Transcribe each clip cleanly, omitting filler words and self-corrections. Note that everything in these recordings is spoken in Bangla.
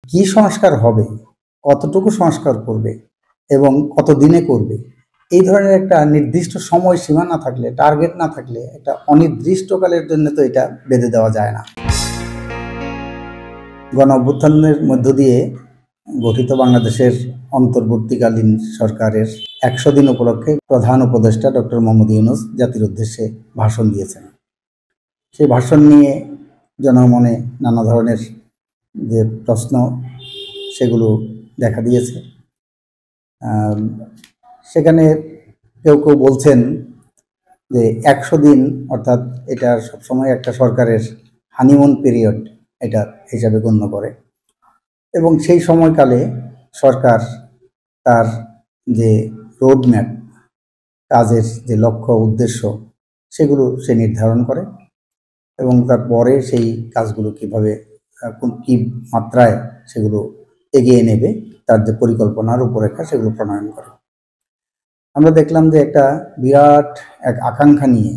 কি সংস্কার হবে, কতটুকু সংস্কার করবে এবং কত দিনে করবে, এই ধরনের একটা নির্দিষ্ট সময়সীমা না থাকলে, টার্গেট না থাকলে, একটা অনির্দিষ্টকালের জন্য তো এটা বেঁধে দেওয়া যায় না। গণ অভ্যুত্থানের মধ্য দিয়ে গঠিত বাংলাদেশের অন্তর্বর্তীকালীন সরকারের 100 দিন উপলক্ষে প্রধান উপদেষ্টা ডক্টর মোহাম্মদ ইউনূস জাতির উদ্দেশ্যে ভাষণ দিয়েছেন। সেই ভাষণ নিয়ে জনমনে নানা ধরনের যে প্রশ্ন সেগুলো দেখা দিয়েছে। সেখানে কেউ কেউ বলছেন যে 100 দিন অর্থাৎ এটা সবসময় একটা সরকারের হানিমুন পিরিয়ড এটা হিসাবে গণ্য করে, এবং সেই সময়কালে সরকার তার যে রোডম্যাপ, কাজের যে লক্ষ্য উদ্দেশ্য সেগুলো সে নির্ধারণ করে এবং তারপরে সেই কাজগুলো কীভাবে কী মাত্রায় সেগুলো এগিয়ে নেবে তার যে পরিকল্পনা রূপরেখা সেগুলো প্রণয়ন করে। আমরা দেখলাম যে একটা বিরাট এক আকাঙ্ক্ষা নিয়ে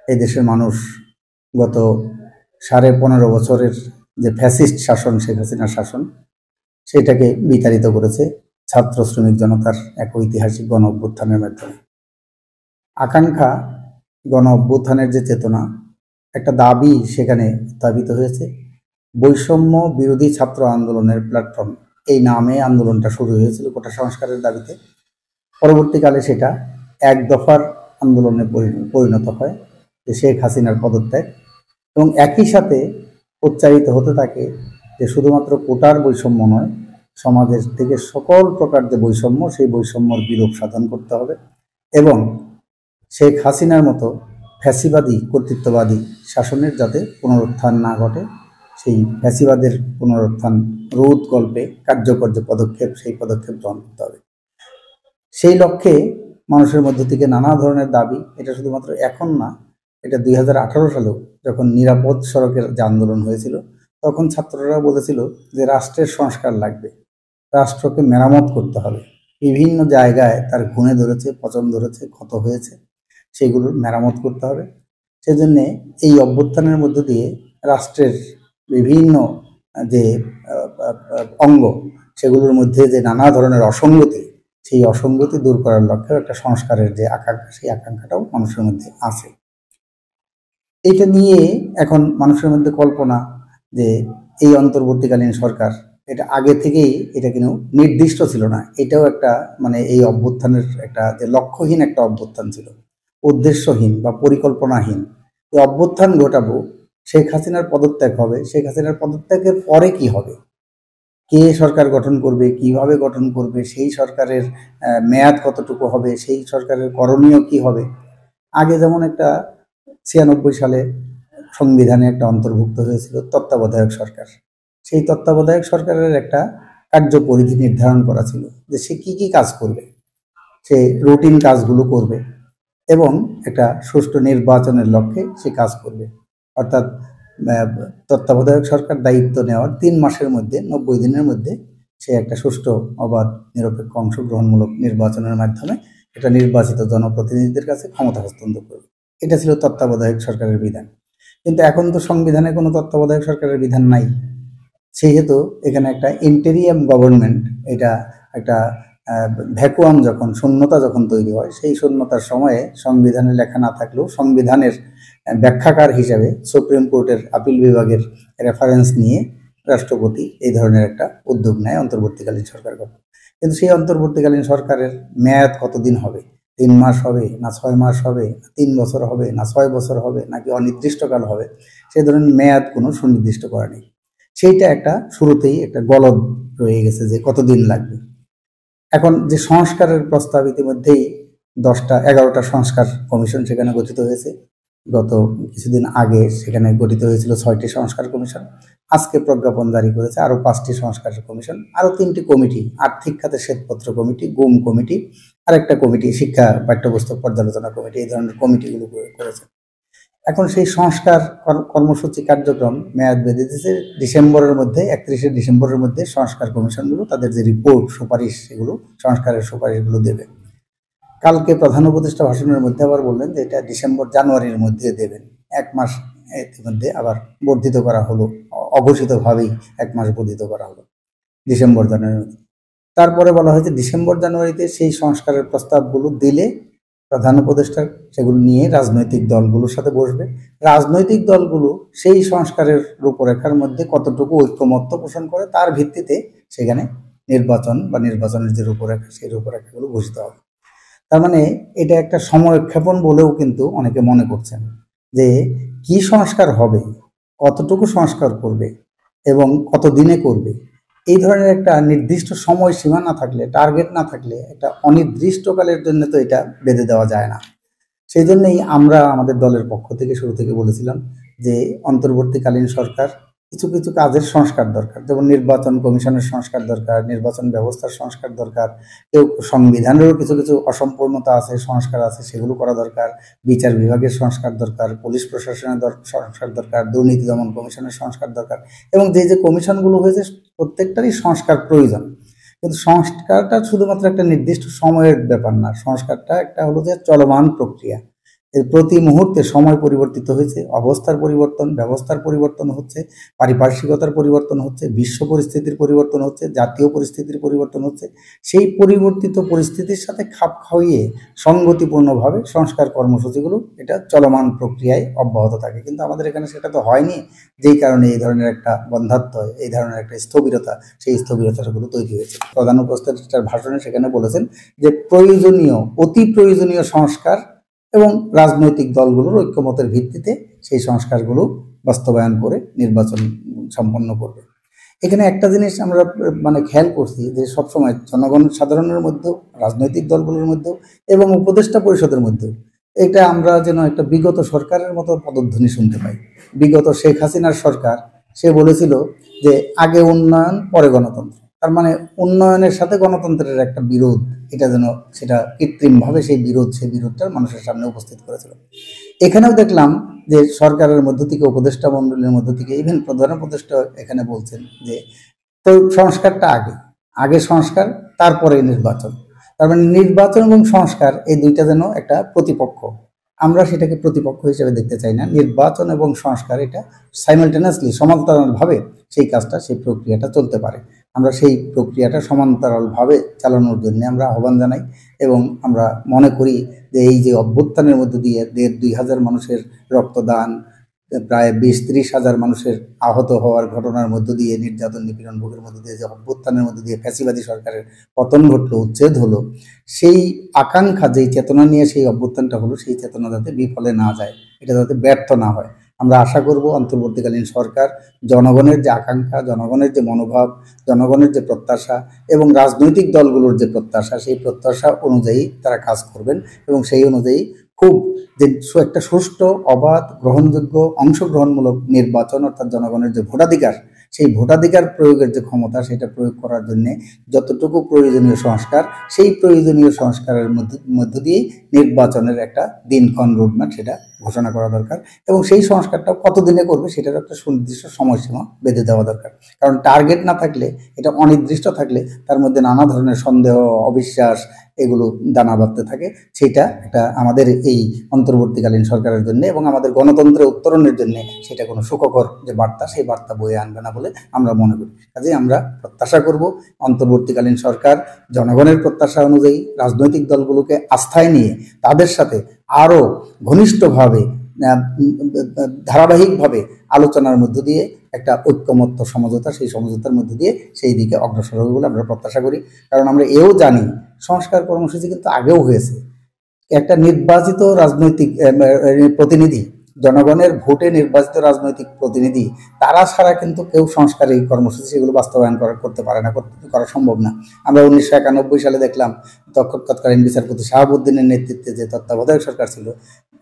এই দেশের মানুষ গত 15.5 বছরের যে ফ্যাসিস্ট শাসন, শেখ হাসিনার শাসন, সেটাকে বিতাড়িত করেছে ছাত্র শ্রমিক জনতার এক ঐতিহাসিক গণ অভ্যুত্থানের মাধ্যমে। আকাঙ্ক্ষা, গণ অভ্যুত্থানের যে চেতনা, একটা দাবি সেখানে উত্থাপিত হয়েছে। বৈষম্য বিরোধী ছাত্র আন্দোলনের প্ল্যাটফর্ম, এই নামে আন্দোলনটা শুরু হয়েছিল কোটা সংস্কারের দাবিতে। পরবর্তীকালে সেটা এক দফার আন্দোলনে পরিণত হয়, যে শেখ হাসিনার পদত্যাগ, এবং একই সাথে উচ্চারিত হতে থাকে যে শুধুমাত্র কোটার বৈষম্য নয়, সমাজের থেকে সকল প্রকার যে বৈষম্য, সেই বৈষম্যর বিলোপ সাধন করতে হবে এবং শেখ হাসিনার মতো ফ্যাসিবাদী কর্তৃত্ববাদী শাসনের যাতে পুনরুত্থান না ঘটে, সেই ফ্যাসিবাদের পুনরুত্থান রোধ কল্পে কার্যকর যে পদক্ষেপ, সেই পদক্ষেপ গ্রহণ করতে হবে। সেই লক্ষ্যে মানুষের মধ্য থেকে নানা ধরনের দাবি, এটা শুধুমাত্র এখন না, এটা 2018 সালেও যখন নিরাপদ সড়কের যে আন্দোলন হয়েছিল, তখন ছাত্ররা বলেছিল যে রাষ্ট্রের সংস্কার লাগবে, রাষ্ট্রকে মেরামত করতে হবে, বিভিন্ন জায়গায় তার ঘুণে ধরেছে, পচন ধরেছে, ক্ষত হয়েছে, সেগুলোর মেরামত করতে হবে। সেজন্যে এই অভ্যুত্থানের মধ্য দিয়ে রাষ্ট্রের বিভিন্ন যে অঙ্গ, সেগুলোর মধ্যে যে নানা ধরনের অসঙ্গতি, সেই অসঙ্গতি দূর করার লক্ষ্যে একটা সংস্কারের যে আকাঙ্ক্ষা, সেই আকাঙ্ক্ষাটাও মানুষের মধ্যে আছে। এটা নিয়ে এখন মানুষের মধ্যে কল্পনা যে এই অন্তর্বর্তীকালীন সরকার, এটা আগে থেকেই এটা কিন্তু নির্দিষ্ট ছিল না, এটাও একটা মানে এই অভ্যুত্থানের একটা যে লক্ষ্যহীন একটা অভ্যুত্থান ছিল, উদ্দেশ্যহীন বা পরিকল্পনাহীন। এই অভ্যুত্থান ঘটাবো, শেখ হাসিনার পদত্যাগ হবে, শেখ হাসিনার পদত্যাগের পরে কি হবে, কে সরকার গঠন করবে, কিভাবে গঠন করবে, সেই সরকারের মেয়াদ কতটুকু হবে, সেই সরকারের করণীয় কি হবে। আগে যেমন একটা 96 সালে সংবিধানে একটা অন্তর্ভুক্ত হয়েছিল তত্ত্বাবধায়ক সরকার, সেই তত্ত্বাবধায়ক সরকারের একটা কার্যপরিধি নির্ধারণ করা ছিল যে সে কি কি কাজ করবে, সে রুটিন কাজগুলো করবে এবং একটা সুষ্ঠু নির্বাচনের লক্ষ্যে সে কাজ করবে। অর্থাৎ তত্ত্বাবধায়ক সরকার দায়িত্ব নেওয়ার 3 মাসের মধ্যে, 90 দিনের মধ্যে সে একটা সুষ্ঠু, অবাধ, নিরপেক্ষ, অংশগ্রহণমূলক নির্বাচনের মাধ্যমে এটা নির্বাচিত জনপ্রতিনিধিদের কাছে ক্ষমতা হস্তান্তর করবে। এটা ছিল তত্ত্বাবধায়ক সরকারের বিধান। কিন্তু এখন তো সংবিধানে কোনো তত্ত্বাবধায়ক সরকারের বিধান নাই, সেহেতু এখানে একটা ইন্টেরিয়াম গভর্নমেন্ট, এটা একটা ভ্যাকুয়াম, যখন শূন্যতা যখন তৈরি হয়, সেই শূন্যতার সময়ে সংবিধানে লেখা না থাকলেও সংবিধানের ব্যাখ্যাকার হিসাবে সুপ্রিম কোর্টের আপিল বিভাগের রেফারেন্স নিয়ে রাষ্ট্রপতি এই ধরনের একটা উদ্যোগ নেয় অন্তর্বর্তীকালীন সরকার গঠন। কিন্তু সেই অন্তর্বর্তীকালীন সরকারের মেয়াদ কতদিন হবে, 3 মাস হবে না 6 মাস হবে, 3 বছর হবে না 6 বছর হবে, নাকি অনির্দিষ্টকাল হবে, সেই ধরনের মেয়াদ কোনো সুনির্দিষ্ট করা নেই। সেইটা একটা শুরুতেই একটা গলদ রয়ে গেছে যে কতদিন লাগবে। এখন যে সংস্কারের প্রস্তাব, ইতিমধ্যেই 10টা-11টা সংস্কার কমিশন সেখানে গঠিত হয়েছে। গত কিছুদিন আগে সেখানে গঠিত হয়েছিল 6টি সংস্কার কমিশন। আজকে প্রজ্ঞাপন জারি করেছে আরও 5টি সংস্কার কমিশন, আরও 3টি কমিটি, আর্থিক খাতে শ্বেতপত্র কমিটি, গুম কমিটি, আরেকটা কমিটি শিক্ষা পাঠ্যপুস্তক পর্যালোচনা কমিটি, এই ধরনের কমিটিগুলো করেছে। এখন সেই সংস্কার কর্মসূচি কার্যক্রম মেয়াদ বেঁধে দিয়েছে ডিসেম্বরের মধ্যে, 31শে ডিসেম্বরের মধ্যে সংস্কার কমিশনগুলো তাদের যে রিপোর্ট, সুপারিশ, সেগুলো সংস্কারের সুপারিশগুলো দেবে। কালকে প্রধান উপদেষ্টা ভাষণের মধ্যে আবার বললেন যে এটা ডিসেম্বর-জানুয়ারির মধ্যে দেবেন। 1 মাস ইতিমধ্যে আবার বর্ধিত করা হলো, অঘোষিতভাবেই 1 মাস বর্ধিত করা হলো। ডিসেম্বর জানুয়ারিতে। তারপরে বলা হয়েছে ডিসেম্বর জানুয়ারিতে সেই সংস্কারের প্রস্তাবগুলো দিলে প্রধান উপদেষ্টা সেগুলো নিয়ে রাজনৈতিক দলগুলোর সাথে বসবে। রাজনৈতিক দলগুলো সেই সংস্কারের রূপরেখার মধ্যে কতটুকু ঐক্যমত্য পোষণ করে তার ভিত্তিতে সেখানে নির্বাচন বা নির্বাচনের যে রূপরেখা সেই রূপরেখাগুলো ঘোষিত হবে। তার মানে এটা একটা সময়ক্ষেপণ বলেও কিন্তু অনেকে মনে করছেন যে কি সংস্কার হবে, কতটুকু সংস্কার করবে এবং কত দিনে করবে, এই ধরনের একটা নির্দিষ্ট সময় সীমা না থাকলে, টার্গেট না থাকলে, একটা অনির্দিষ্টকালের জন্য তো এটা বেঁধে দেওয়া যায় না। সেই জন্যই আমরা আমাদের দলের পক্ষ থেকে শুরু থেকে বলেছিলাম যে অন্তর্বর্তীকালীন সরকার কিছু কিছু কাজের সংস্কার দরকার, যেমন নির্বাচন কমিশনের সংস্কার দরকার, নির্বাচন ব্যবস্থার সংস্কার দরকার, কেউ সংবিধানেরও কিছু কিছু অসম্পূর্ণতা আছে, সংস্কার আছে, সেগুলো করা দরকার, বিচার বিভাগের সংস্কার দরকার, পুলিশ প্রশাসনের সংস্কার দরকার, দুর্নীতি দমন কমিশনের সংস্কার দরকার, এবং যে যে কমিশনগুলো হয়েছে প্রত্যেকটারই সংস্কার প্রয়োজন। কিন্তু সংস্কারটা শুধুমাত্র একটা নির্দিষ্ট সময়ের ব্যাপার না, সংস্কারটা একটা হলো যে চলমান প্রক্রিয়া। প্রতি মুহূর্তে সময় পরিবর্তিত হয়েছে, অবস্থার পরিবর্তন, ব্যবস্থার পরিবর্তন হচ্ছে, পারিপার্শ্বিকতার পরিবর্তন হচ্ছে, বিশ্ব পরিস্থিতির পরিবর্তন হচ্ছে, জাতীয় পরিস্থিতির পরিবর্তন হচ্ছে। সেই পরিবর্তিত পরিস্থিতির সাথে খাপ খাইয়ে সঙ্গতিপূর্ণভাবে সংস্কার কর্মসূচিগুলো এটা চলমান প্রক্রিয়ায় অব্যাহত থাকে। কিন্তু আমাদের এখানে সেটা তো হয়নি, যেই কারণে এই ধরনের একটা বন্ধাত্ম, এই ধরনের একটা স্থবিরতা, সেই স্থবিরতাগুলো তৈরি হয়েছে। প্রধান উপদেষ্টার ভাষণে সেখানে বলেছেন যে প্রয়োজনীয়, অতি প্রয়োজনীয় সংস্কার এবং রাজনৈতিক দলগুলোর ঐক্যমতের ভিত্তিতে সেই সংস্কারগুলো বাস্তবায়ন করে নির্বাচন সম্পন্ন করবে। এখানে একটা জিনিস আমরা খেয়াল করছি যে সবসময় জনগণ সাধারণের মধ্যেও, রাজনৈতিক দলগুলোর মধ্যেও এবং উপদেষ্টা পরিষদের মধ্যেও এটা আমরা যেন একটা বিগত সরকারের মতো পদধ্বনি শুনতে পাই। বিগত শেখ হাসিনার সরকার, সে বলেছিল যে আগে উন্নয়ন পরে গণতন্ত্র। তার মানে উন্নয়নের সাথে গণতন্ত্রের একটা বিরোধ, এটা যেন সেটা কৃত্রিমভাবে সেই বিরোধটা মানুষের সামনে উপস্থিত করেছিল। এখানেও দেখলাম যে সরকারের মধ্য থেকে, উপদেষ্টা মণ্ডলীর মধ্য থেকে, ইভেন প্রধান উপদেষ্টা এখানে বলছেন যে সংস্কারটা আগে সংস্কার তারপরে নির্বাচন। তার মানে নির্বাচন এবং সংস্কার এই দুইটা যেন একটা প্রতিপক্ষ, আমরা সেটাকে প্রতিপক্ষ হিসেবে দেখতে চাই না। নির্বাচন এবং সংস্কার এটা সাইমালটেনিয়াসলি, সমান্তরালভাবে সেই কাজটা, সেই প্রক্রিয়াটা চলতে পারে। আমরা সেই প্রক্রিয়াটা সমান্তরালভাবে চালানোর জন্য আমরা আহ্বান জানাই এবং আমরা মনে করি যে এই যে অভ্যুত্থানের মধ্য দিয়ে 1,500-2,000 মানুষের রক্তদান, প্রায় 20-30 হাজার মানুষের আহত হওয়ার ঘটনার মধ্য দিয়ে, নির্যাতন নিপীড়ন ভোগের মধ্য দিয়ে যে অভ্যুত্থানের মধ্য দিয়ে ফ্যাসিবাদী সরকারের পতন ঘটলো, উচ্ছেদ হলো, সেই আকাঙ্ক্ষা, যেই চেতনা নিয়ে সেই অভ্যুত্থানটা হলো, সেই চেতনা যাতে বিফলে না যায়, এটা যাতে ব্যর্থ না হয়, আমরা আশা করব অন্তর্বর্তীকালীন সরকার জনগণের যে আকাঙ্ক্ষা, জনগণের যে মনোভাব, জনগণের যে প্রত্যাশা এবং রাজনৈতিক দলগুলোর যে প্রত্যাশা, সেই প্রত্যাশা অনুযায়ী তারা কাজ করবেন এবং সেই অনুযায়ী খুব যে একটা সুষ্ঠু, অবাধ, গ্রহণযোগ্য, অংশগ্রহণমূলক নির্বাচন, অর্থাৎ জনগণের যে ভোটাধিকার, সেই ভোটাধিকার প্রয়োগের যে ক্ষমতা, সেটা প্রয়োগ করার জন্য যতটুকু প্রয়োজনীয় সংস্কার, সেই প্রয়োজনীয় সংস্কারের মধ্য দিয়েই নির্বাচনের একটা দিনক্ষণ, রোডম্যাপ সেটা ঘোষণা করা দরকার এবং সেই সংস্কারটা কতদিনে করবে সেটার একটা সুনির্দিষ্ট সময়সীমা বেঁধে দেওয়া দরকার। কারণ টার্গেট না থাকলে, এটা অনির্দিষ্ট থাকলে, তার মধ্যে নানা ধরনের সন্দেহ, অবিশ্বাস এগুলো দানা বাঁধতে থাকে। সেটা একটা আমাদের এই অন্তর্বর্তীকালীন সরকারের জন্য এবং আমাদের গণতন্ত্রের উত্তরণের জন্য সেটা কোনো সুখকর যে বার্তা, সেই বার্তা বয়ে আনবে না বলে আমরা মনে করি। কাজেই আমরা প্রত্যাশা করব অন্তর্বর্তীকালীন সরকার জনগণের প্রত্যাশা অনুযায়ী রাজনৈতিক দলগুলোকে আস্থায় নিয়ে তাদের সাথে আরও ঘনিষ্ঠভাবে, ধারাবাহিকভাবে আলোচনার মধ্য দিয়ে একটা ঐক্যমত্য সমঝোতা, সেই সমঝোতার মধ্য দিয়ে সেই দিকে অগ্রসর হবে বলে আমরা প্রত্যাশা করি। কারণ আমরা এও জানি সংস্কার কর্মসূচি কিন্তু আগেও হয়েছে। একটা নির্বাচিত রাজনৈতিক প্রতিনিধি, জনগণের ভোটে নির্বাচিত রাজনৈতিক প্রতিনিধি, তারা ছাড়া কিন্তু কেউ সংস্কার এই কর্মসূচি সেগুলো বাস্তবায়ন করতে পারে না, করা সম্ভব না। আমরা 1991 সালে দেখলাম তৎকালীন বিচারপতি শাহাবুদ্দিনের নেতৃত্বে যে তত্ত্বাবধায়ক সরকার ছিল,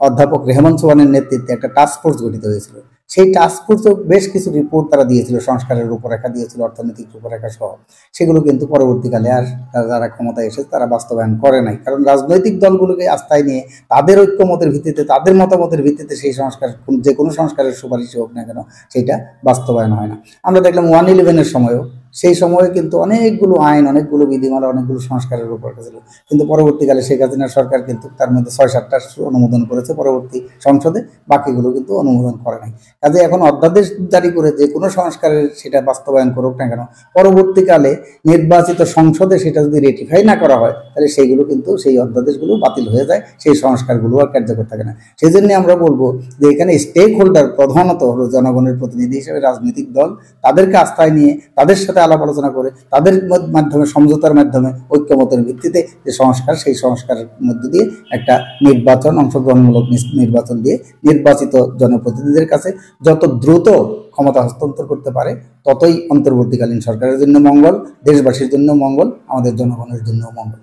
অধ্যাপক রেহমান সোবহানের নেতৃত্বে একটা টাস্ক ফোর্স গঠিত হয়েছিল। সেই টাস্ক ফোর্সও বেশ কিছু রিপোর্ট তারা দিয়েছিল, সংস্কারের রূপরেখা দিয়েছিল, অর্থনৈতিক রূপরেখা সহ। সেগুলো কিন্তু পরবর্তীকালে আর যারা ক্ষমতায় এসে তারা বাস্তবায়ন করে নাই, কারণ রাজনৈতিক দলগুলোকে আস্থায় নিয়ে তাদের ঐক্যমতের ভিত্তিতে, তাদের মতামতের ভিত্তিতে সেই সংস্কার, যে কোনো সংস্কারের সুপারিশ হোক না কেন, সেটা বাস্তবায়ন হয় না। আমরা দেখলাম 111-এর সময়ও সেই সময়ে কিন্তু অনেকগুলো আইন, অনেকগুলো বিধিমালা, অনেকগুলো সংস্কারের উপর ছিল, কিন্তু পরবর্তীকালে শেখ হাসিনা সরকার কিন্তু তার মধ্যে ৬-৭টা অনুমোদন করেছে পরবর্তী সংসদে, বাকিগুলো কিন্তু অনুমোদন করে নাই। কাজে এখন অধ্যাদেশ জারি করে যে কোনো সংস্কারের সেটা বাস্তবায়ন করুক না কেন, পরবর্তীকালে নির্বাচিত সংসদে সেটা যদি রেটিফাই না করা হয়, তাহলে সেইগুলো কিন্তু সেই অধ্যাদেশগুলো বাতিল হয়ে যায়, সেই সংস্কারগুলো আর কার্যকর থাকে না। সেই জন্য আমরা বলবো যে এখানে স্টেক হোল্ডার প্রধানত হলো জনগণের প্রতিনিধি হিসেবে রাজনৈতিক দল, তাদেরকে আস্থায় নিয়ে তাদের সাথে আলাপ আলোচনা করে তাদের মাধ্যমে, সমঝোতার মাধ্যমে, ঐক্যমতের ভিত্তিতে যে সংস্কার, সেই সংস্কারের মধ্য দিয়ে একটা নির্বাচন, অংশগ্রহণমূলক নির্বাচন দিয়ে নির্বাচিত জনপ্রতিনিধিদের কাছে যত দ্রুত ক্ষমতা হস্তান্তর করতে পারে, ততই অন্তর্বর্তীকালীন সরকারের জন্য মঙ্গল, দেশবাসীর জন্য মঙ্গল, আমাদের জনগণের জন্য মঙ্গল।